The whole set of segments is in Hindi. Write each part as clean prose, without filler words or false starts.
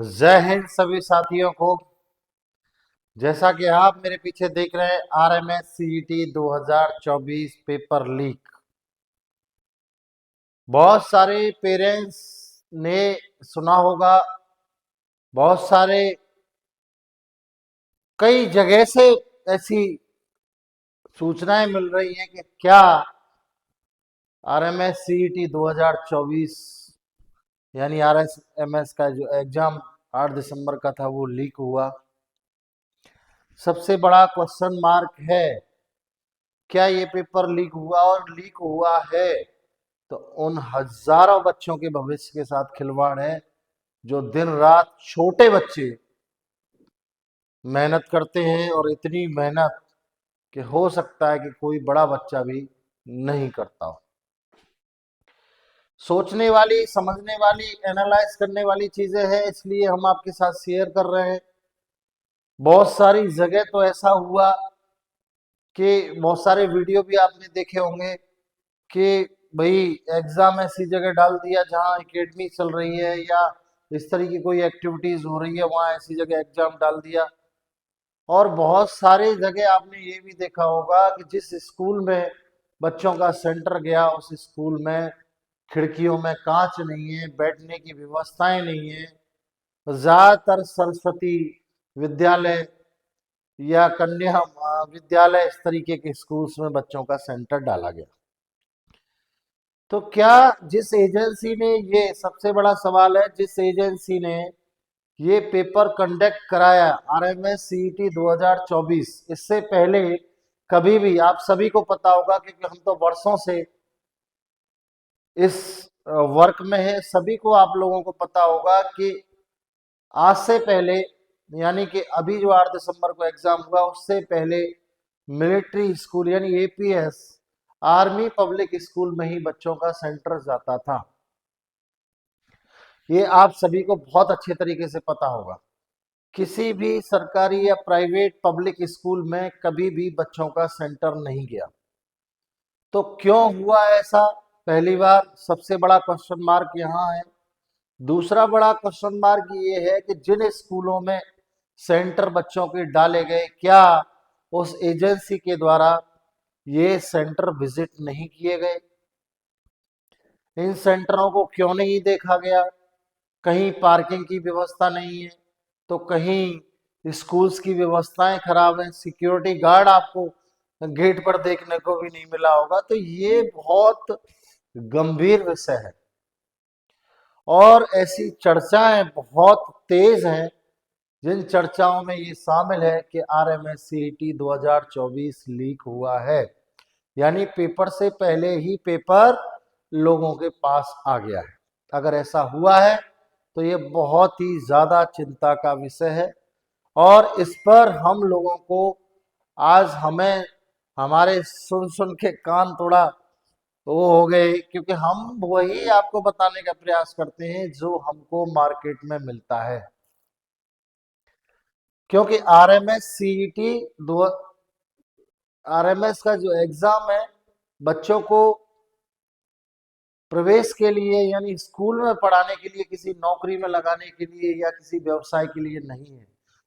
जय हिंद सभी साथियों को। जैसा कि आप मेरे पीछे देख रहे हैं, आरएमएस सीईटी 2024 पेपर लीक। बहुत सारे पेरेंट्स ने सुना होगा, बहुत सारे कई जगह से ऐसी सूचनाएं मिल रही हैं कि क्या आरएमएस सीईटी 2024 यानी आरएसएमएस का जो एग्जाम 8 दिसंबर का था वो लीक हुआ। सबसे बड़ा क्वेश्चन मार्क है, क्या ये पेपर लीक हुआ? और लीक हुआ है तो उन हजारों बच्चों के भविष्य के साथ खिलवाड़ है, जो दिन रात छोटे बच्चे मेहनत करते हैं, और इतनी मेहनत कि हो सकता है कि कोई बड़ा बच्चा भी नहीं करता हो। सोचने वाली, समझने वाली, एनालाइज करने वाली चीजें हैं, इसलिए हम आपके साथ शेयर कर रहे हैं। बहुत सारी जगह तो ऐसा हुआ कि बहुत सारे वीडियो भी आपने देखे होंगे कि भाई एग्जाम ऐसी जगह डाल दिया जहाँ एकेडमी चल रही है या इस तरह की कोई एक्टिविटीज हो रही है, वहाँ ऐसी जगह एग्जाम डाल दिया। और बहुत सारे जगह आपने ये भी देखा होगा कि जिस स्कूल में बच्चों का सेंटर गया, उस स्कूल में खिड़कियों में कांच नहीं है, बैठने की व्यवस्थाएं नहीं है। ज्यादातर सरस्वती विद्यालय या कन्या विद्यालय, इस तरीके के स्कूल्स में बच्चों का सेंटर डाला गया। तो क्या जिस एजेंसी ने, ये सबसे बड़ा सवाल है, जिस एजेंसी ने ये पेपर कंडक्ट कराया आरएमएस सीईटी 2024, इससे पहले कभी भी, आप सभी को पता होगा क्योंकि हम तो वर्षों से इस वर्क में है, सभी को, आप लोगों को पता होगा कि आज से पहले, यानी कि अभी जो 8 दिसंबर को एग्जाम हुआ, उससे पहले मिलिट्री स्कूल यानी एपीएस, आर्मी पब्लिक स्कूल में ही बच्चों का सेंटर जाता था। ये आप सभी को बहुत अच्छे तरीके से पता होगा। किसी भी सरकारी या प्राइवेट पब्लिक स्कूल में कभी भी बच्चों का सेंटर नहीं गया। तो क्यों हुआ ऐसा? पहली बार सबसे बड़ा क्वेश्चन मार्क यहाँ है। दूसरा बड़ा क्वेश्चन मार्क ये है कि जिन स्कूलों में सेंटर बच्चों के डाले गए, क्या उस एजेंसी के द्वारा ये सेंटर विजिट नहीं किए गए? इन सेंटरों को क्यों नहीं देखा गया? कहीं पार्किंग की व्यवस्था नहीं है, तो कहीं स्कूल्स की व्यवस्थाएं खराब हैं, सिक्योरिटी गार्ड आपको गेट पर देखने को भी नहीं मिला होगा। तो ये बहुत गंभीर विषय है और ऐसी चर्चाएं बहुत तेज हैं, जिन चर्चाओं में ये शामिल है कि आरएमएस सीईटी 2024 लीक हुआ है, यानी पेपर से पहले ही पेपर लोगों के पास आ गया है। अगर ऐसा हुआ है तो ये बहुत ही ज्यादा चिंता का विषय है, और इस पर हम लोगों को आज, हमें हमारे सुन सुन के कान थोड़ा वो हो गए, क्योंकि हम वही आपको बताने का प्रयास करते हैं जो हमको मार्केट में मिलता है। क्योंकि आरएमएस सीईटी दो, आरएमएस का जो एग्जाम है, बच्चों को प्रवेश के लिए यानी स्कूल में पढ़ाने के लिए, किसी नौकरी में लगाने के लिए या किसी व्यवसाय के लिए नहीं है।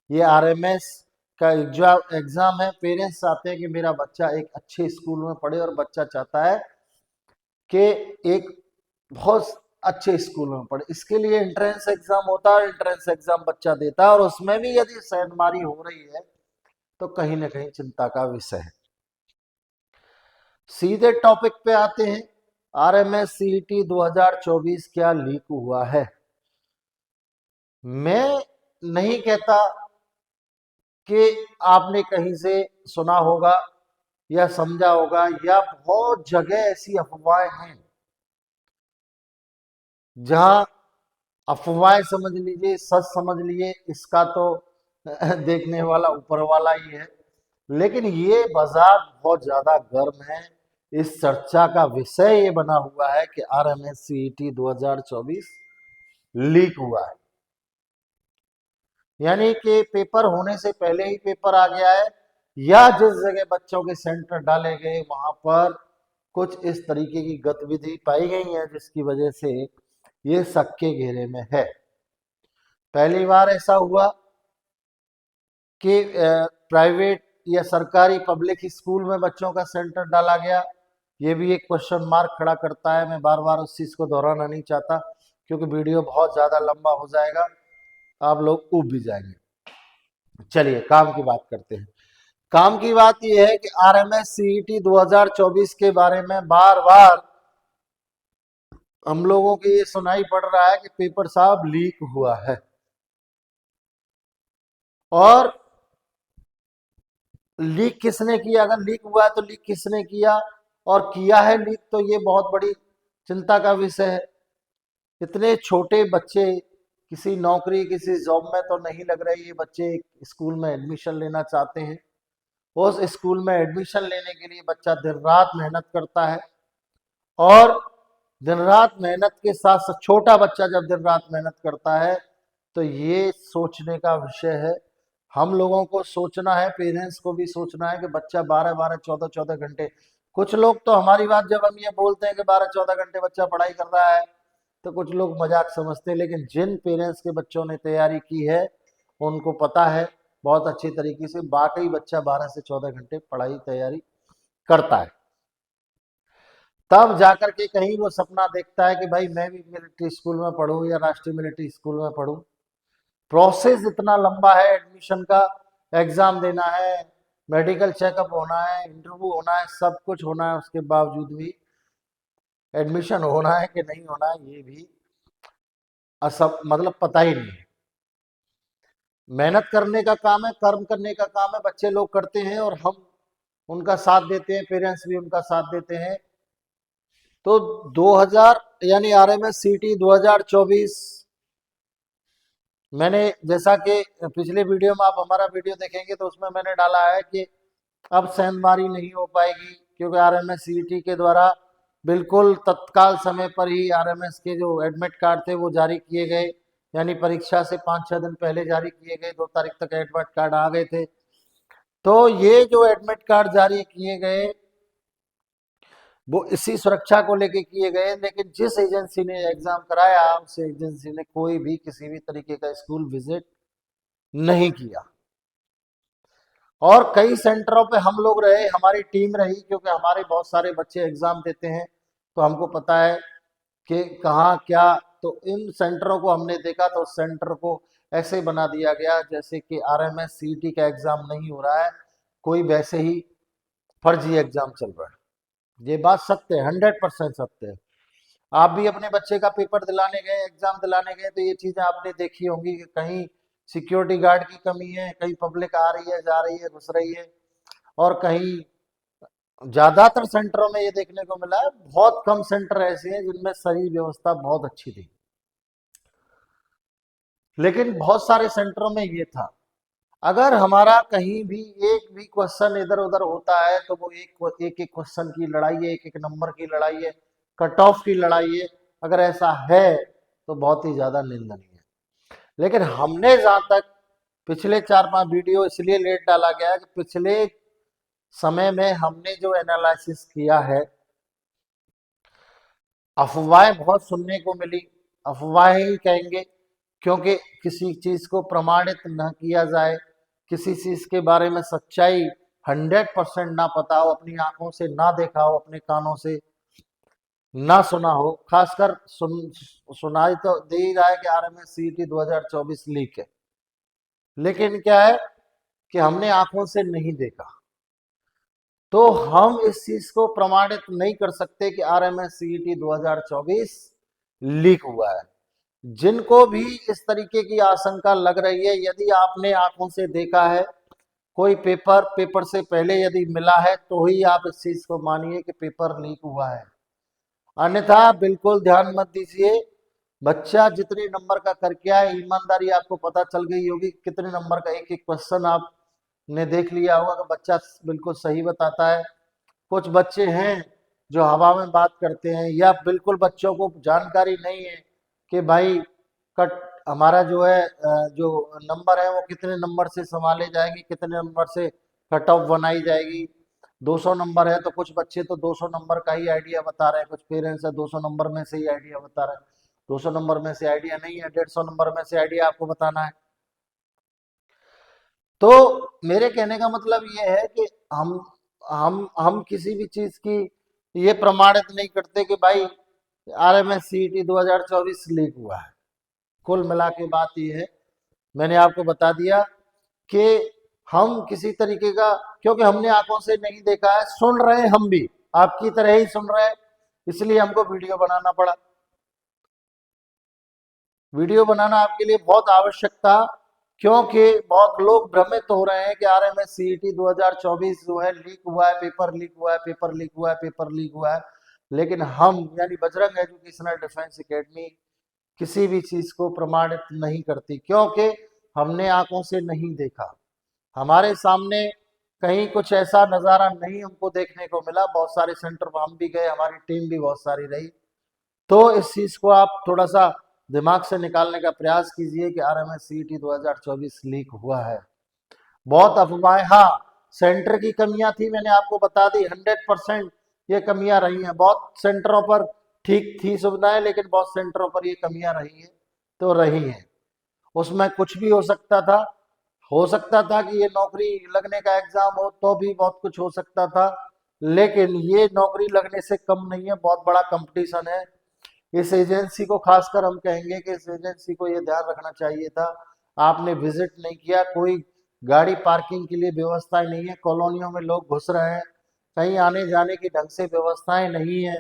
ये आरएमएस का एग्जाम है। पेरेंट्स चाहते हैं कि मेरा बच्चा एक अच्छे स्कूल में पढ़े, और बच्चा चाहता है कि एक बहुत अच्छे स्कूल में पढ़े। इसके लिए एंट्रेंस एग्जाम होता है, एंट्रेंस एग्जाम बच्चा देता है, और उसमें भी यदि शैलमारी हो रही है तो कहीं ना कहीं चिंता का विषय है। सीधे टॉपिक पे आते हैं, आरएमएस सीईटी 2024 क्या लीक हुआ है? मैं नहीं कहता कि आपने कहीं से सुना होगा या समझा होगा, या बहुत जगह ऐसी अफवाहें हैं जहां अफवाहें समझ लीजिए, सच समझ लीजिए, इसका तो देखने वाला ऊपर वाला ही है। लेकिन ये बाजार बहुत ज्यादा गर्म है। इस चर्चा का विषय ये बना हुआ है कि आरएमएस सीईटी 2024 लीक हुआ है, यानी कि पेपर होने से पहले ही पेपर आ गया है, या जिस जगह बच्चों के सेंटर डाले गए वहां पर कुछ इस तरीके की गतिविधि पाई गई है जिसकी वजह से ये शक के घेरे में है। पहली बार ऐसा हुआ कि प्राइवेट या सरकारी पब्लिक स्कूल में बच्चों का सेंटर डाला गया। ये भी एक क्वेश्चन मार्क खड़ा करता है। मैं बार बार उस चीज़ को दोहराना नहीं चाहता क्योंकि वीडियो बहुत ज़्यादा लंबा हो जाएगा, आप लोग ऊब भी जाएंगे। चलिए काम की बात करते हैं। काम की बात यह है कि आरएमएस सीईटी 2024 के बारे में बार बार हम लोगों को ये सुनाई पड़ रहा है कि पेपर साहब लीक हुआ है, और लीक किसने किया? अगर लीक हुआ है तो लीक किसने किया, और किया है लीक तो ये बहुत बड़ी चिंता का विषय है। इतने छोटे बच्चे किसी नौकरी किसी जॉब में तो नहीं लग रहे, ये बच्चे स्कूल में एडमिशन लेना चाहते हैं। उस स्कूल में एडमिशन लेने के लिए बच्चा दिन रात मेहनत करता है, और दिन रात मेहनत के साथ साथ छोटा बच्चा जब दिन रात मेहनत करता है तो ये सोचने का विषय है। हम लोगों को सोचना है, पेरेंट्स को भी सोचना है कि बच्चा 12-12 14-14 घंटे, कुछ लोग तो हमारी बात जब हम ये बोलते हैं कि 12-14 घंटे बच्चा पढ़ाई कर रहा है तो कुछ लोग मजाक समझते हैं, लेकिन जिन पेरेंट्स के बच्चों ने तैयारी की है उनको पता है बहुत अच्छी तरीके से वाकई बच्चा 12 से 14 घंटे पढ़ाई तैयारी करता है। तब जाकर के कहीं वो सपना देखता है कि भाई मैं भी मिलिट्री स्कूल में पढ़ूं या राष्ट्रीय मिलिट्री स्कूल में पढ़ूं। प्रोसेस इतना लंबा है, एडमिशन का एग्जाम देना है, मेडिकल चेकअप होना है, इंटरव्यू होना है, सब कुछ होना है, उसके बावजूद भी एडमिशन होना है कि नहीं होना है ये भी असब मतलब पता ही नहीं है। मेहनत करने का काम है, कर्म करने का काम है, बच्चे लोग करते हैं और हम उनका साथ देते हैं, पेरेंट्स भी उनका साथ देते हैं। तो 2000 यानी आरएमएस सीटी 2024 मैंने, जैसा कि पिछले वीडियो में आप हमारा वीडियो देखेंगे तो उसमें मैंने डाला है कि अब सेंधमारी नहीं हो पाएगी, क्योंकि आरएमएस सीईटी के द्वारा बिल्कुल तत्काल समय पर ही आरएमएस के जो एडमिट कार्ड थे वो जारी किए गए, यानी परीक्षा से 5-6 दिन पहले जारी किए गए, 2 तारीख तक एडमिट कार्ड आ गए थे। तो ये जो एडमिट कार्ड जारी किए गए वो इसी सुरक्षा को लेके किए गए, लेकिन जिस एजेंसी ने एग्जाम कराया उस एजेंसी ने कोई भी किसी भी तरीके का स्कूल विजिट नहीं किया। और कई सेंटरों पे हम लोग रहे, हमारी टीम रही, क्योंकि हमारे बहुत सारे बच्चे एग्जाम देते हैं तो हमको पता है कि कहाँ क्या। तो इन सेंटरों को हमने देखा तो सेंटर को ऐसे बना दिया गया जैसे कि आरएमएस सीईटी का एग्जाम नहीं हो रहा है, कोई वैसे ही फर्जी एग्जाम चल रहा है। ये बात सत्य है, 100% सत्य है। आप भी अपने बच्चे का पेपर दिलाने गए, एग्जाम दिलाने गए तो ये चीजें आपने देखी होंगी कि कहीं सिक्योरिटी गार्ड की कमी है, कहीं पब्लिक आ रही है जा रही है घुस रही है, और कहीं ज्यादातर सेंटरों में ये देखने को मिला है, बहुत कम सेंटर ऐसे हैं जिनमें सारी व्यवस्था बहुत अच्छी थी, लेकिन बहुत सारे सेंटरों में ये था। अगर हमारा कहीं भी एक भी क्वेश्चन इधर उधर होता है तो वो एक एक क्वेश्चन की लड़ाई है, एक एक नंबर की लड़ाई है, कट ऑफ की लड़ाई है। अगर ऐसा है तो बहुत ही ज्यादा निंदनीय है। लेकिन हमने जहां तक पिछले 4-5 वीडियो इसलिए लेट डाला गया है कि पिछले समय में हमने जो एनालिसिस किया है, अफवाहें बहुत सुनने को मिली, अफवाहें ही कहेंगे, क्योंकि किसी चीज को प्रमाणित न किया जाए, किसी चीज के बारे में सच्चाई 100% ना पता हो, अपनी आंखों से ना देखा हो, अपने कानों से ना सुना हो, खासकर सुनाई तो दे ही रहा है कि आरएमएस सीईटी 2024 लीक है, लेकिन क्या है कि हमने आंखों से नहीं देखा, तो हम इस चीज को प्रमाणित नहीं कर सकते कि आरएमएस सीईटी 2024 लीक हुआ है। जिनको भी इस तरीके की आशंका लग रही है, यदि आपने आंखों से देखा है कोई पेपर से पहले यदि मिला है तो ही आप इस चीज को मानिए कि पेपर लीक हुआ है, अन्यथा बिल्कुल ध्यान मत दीजिए। बच्चा जितने नंबर का करके आए, ईमानदारी आपको पता चल गई होगी कितने नंबर का एक एक क्वेश्चन आपने देख लिया होगा कि बच्चा बिल्कुल सही बताता है। कुछ बच्चे हैं जो हवा में बात करते हैं, या बिल्कुल बच्चों को जानकारी नहीं है कि भाई कट हमारा जो है जो नंबर है वो कितने नंबर से संभाले जाएंगे, कितने नंबर से कट ऑफ बनाई जाएगी। 200 नंबर है तो कुछ बच्चे तो 200 नंबर का ही आइडिया बता रहे हैं, कुछ पेरेंट्स है 200 नंबर में से ही आइडिया बता रहे हैं। 200 नंबर में से आइडिया नहीं है, 150 नंबर में से आइडिया आपको बताना है। तो मेरे कहने का मतलब ये है कि हम किसी भी चीज की ये प्रमाणित नहीं करते कि भाई आरएमएस सीईटी 2024 लीक हुआ है। कुल मिला के बात ये है, मैंने आपको बता दिया कि हम किसी तरीके का, क्योंकि हमने आंखों से नहीं देखा है, सुन रहे हैं, हम भी आपकी तरह ही सुन रहे हैं, इसलिए हमको वीडियो बनाना पड़ा। वीडियो बनाना आपके लिए बहुत आवश्यक था, क्योंकि बहुत लोग भ्रमित हो रहे हैं कि आरएमएस सीईटी 2024 जो है लीक हुआ है, पेपर लीक हुआ है, पेपर लीक हुआ है, पेपर लीक हुआ है। लेकिन हम यानी बजरंग एजुकेशनल डिफेंस एकेडमी किसी भी चीज को प्रमाणित नहीं करती, क्योंकि हमने आंखों से नहीं देखा। हमारे सामने कहीं कुछ ऐसा नज़ारा नहीं हमको देखने को मिला। बहुत सारे सेंटर पर हम भी गए, हमारी टीम भी बहुत सारी रही। तो इस चीज को आप थोड़ा सा दिमाग से निकालने का प्रयास कीजिए कि आरएमएस सीईटी 2024 लीक हुआ है। बहुत अफवाहें, हाँ सेंटर की कमियां थी, मैंने आपको बता दी, 100% ये कमियां रही हैं। बहुत सेंटरों पर ठीक थी सुविधाएं, लेकिन बहुत सेंटरों पर ये कमियां रही हैं तो रही हैं। उसमें कुछ भी हो सकता था कि ये नौकरी लगने का एग्जाम हो तो भी बहुत कुछ हो सकता था, लेकिन ये नौकरी लगने से कम नहीं है, बहुत बड़ा कंपटीशन है। इस एजेंसी को खासकर हम कहेंगे कि इस एजेंसी को ये ध्यान रखना चाहिए था, आपने विजिट नहीं किया, कोई गाड़ी पार्किंग के लिए व्यवस्थाएं नहीं है, कॉलोनियों में लोग घुस रहे हैं, कहीं आने जाने की ढंग से व्यवस्थाएं नहीं है,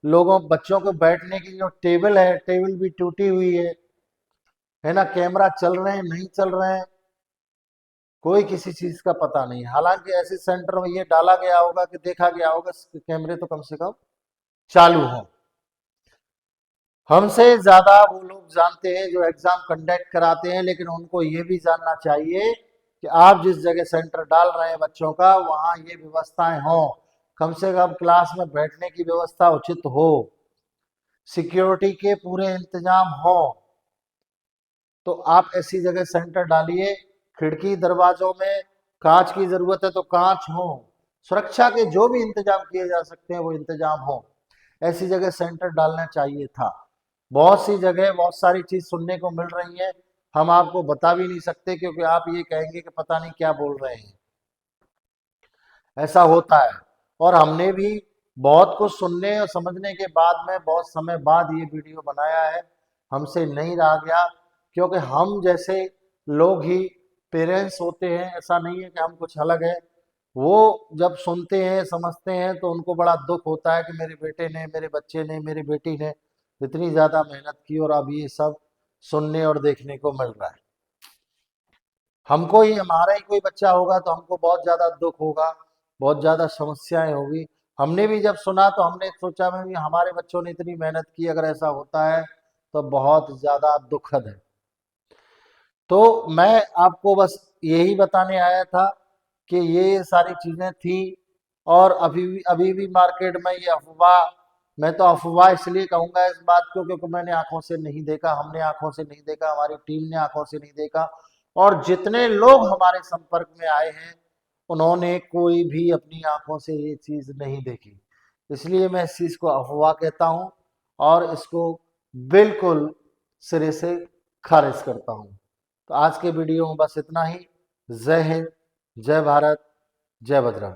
लोगों बच्चों को बैठने की जो टेबल है, टेबल भी टूटी हुई है ना, कैमरा चल रहे हैं नहीं चल रहे हैं, कोई किसी चीज का पता नहीं। हालांकि ऐसे सेंटर में ये डाला गया होगा कि देखा गया होगा कैमरे तो कम से कम चालू हो। हमसे ज्यादा वो लोग जानते हैं जो एग्जाम कंडक्ट कराते हैं, लेकिन उनको ये भी जानना चाहिए कि आप जिस जगह सेंटर डाल रहे हैं बच्चों का, वहां ये व्यवस्थाएं हों, कम से कम क्लास में बैठने की व्यवस्था उचित हो, सिक्योरिटी के पूरे इंतजाम हो। तो आप ऐसी जगह सेंटर डालिए, खिड़की दरवाजों में कांच की जरूरत है तो कांच हो, सुरक्षा के जो भी इंतजाम किए जा सकते हैं वो इंतजाम हो, ऐसी जगह सेंटर डालना चाहिए था। बहुत सी जगह बहुत सारी चीज सुनने को मिल रही है, हम आपको बता भी नहीं सकते, क्योंकि आप ये कहेंगे कि पता नहीं क्या बोल रहे हैं। ऐसा होता है, और हमने भी बहुत कुछ सुनने और समझने के बाद में बहुत समय बाद ये वीडियो बनाया है, हमसे नहीं रहा गया, क्योंकि हम जैसे लोग ही पेरेंट्स होते हैं, ऐसा नहीं है कि हम कुछ अलग है। वो जब सुनते हैं समझते हैं तो उनको बड़ा दुख होता है कि मेरे बेटे ने, मेरे बच्चे ने, मेरी बेटी ने इतनी ज़्यादा मेहनत की और अब ये सब सुनने और देखने को मिल रहा है। हमको ही, हमारा ही कोई बच्चा होगा तो हमको बहुत ज़्यादा दुख होगा, बहुत ज़्यादा समस्याएं होगी। हमने भी जब सुना तो हमने सोचा में भी हमारे बच्चों ने इतनी मेहनत की, अगर ऐसा होता है तो बहुत ज़्यादा दुखद है। तो मैं आपको बस यही बताने आया था कि ये सारी चीज़ें थी, और अभी भी मार्केट में ये अफवाह, मैं तो अफवाह इसलिए कहूँगा इस बात को क्योंकि मैंने आंखों से नहीं देखा, हमने आंखों से नहीं देखा, हमारी टीम ने आंखों से नहीं देखा, और जितने लोग हमारे संपर्क में आए हैं उन्होंने कोई भी अपनी आंखों से ये चीज़ नहीं देखी। इसलिए मैं इस चीज़ को अफवाह कहता हूँ और इसको बिल्कुल सिरे से खारिज करता हूँ। तो आज के वीडियो में बस इतना ही। जय हिंद, जय भारत, जय बजरंग।